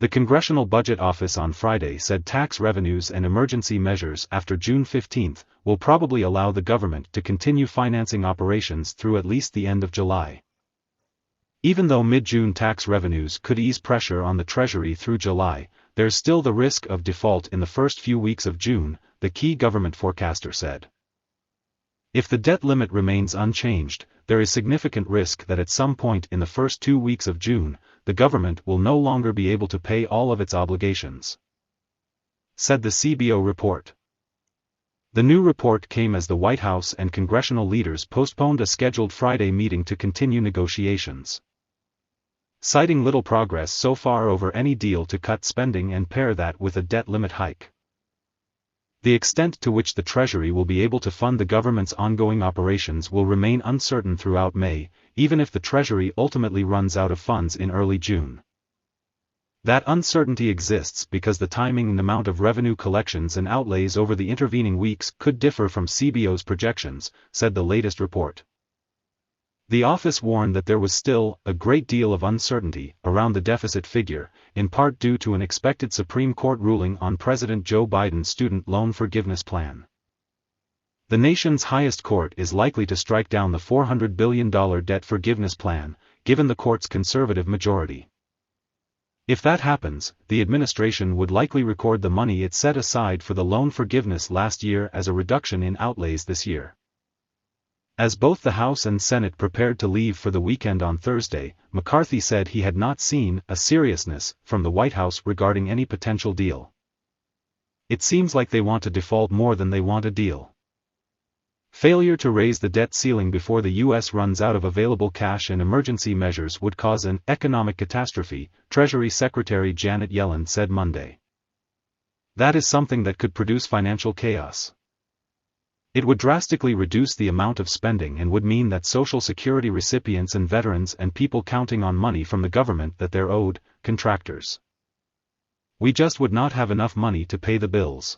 The Congressional Budget Office on Friday said tax revenues and emergency measures after June 15 will probably allow the government to continue financing operations through at least the end of July. Even though mid-June tax revenues could ease pressure on the Treasury through July, there's still the risk of default in the first few weeks of June, the key government forecaster said. If the debt limit remains unchanged, there is significant risk that at some point in the first 2 weeks of June, the government will no longer be able to pay all of its obligations, said the CBO report. The new report came as the White House and congressional leaders postponed a scheduled Friday meeting to continue negotiations. Citing little progress so far over any deal to cut spending and pair that with a debt limit hike. The extent to which the Treasury will be able to fund the government's ongoing operations will remain uncertain throughout May, even if the Treasury ultimately runs out of funds in early June. That uncertainty exists because the timing and amount of revenue collections and outlays over the intervening weeks could differ from CBO's projections, said the latest report. The office warned that there was still a great deal of uncertainty around the deficit figure, in part due to an expected Supreme Court ruling on President Joe Biden's student loan forgiveness plan. The nation's highest court is likely to strike down the $400 billion debt forgiveness plan, given the court's conservative majority. If that happens, the administration would likely record the money it set aside for the loan forgiveness last year as a reduction in outlays this year. As both the House and Senate prepared to leave for the weekend on Thursday, McCarthy said he had not seen a seriousness from the White House regarding any potential deal. It seems like they want to default more than they want a deal. Failure to raise the debt ceiling before the U.S. runs out of available cash and emergency measures would cause an economic catastrophe, Treasury Secretary Janet Yellen said Monday. That is something that could produce financial chaos. It would drastically reduce the amount of spending and would mean that Social Security recipients and veterans and people counting on money from the government that they're owed, contractors. We just would not have enough money to pay the bills.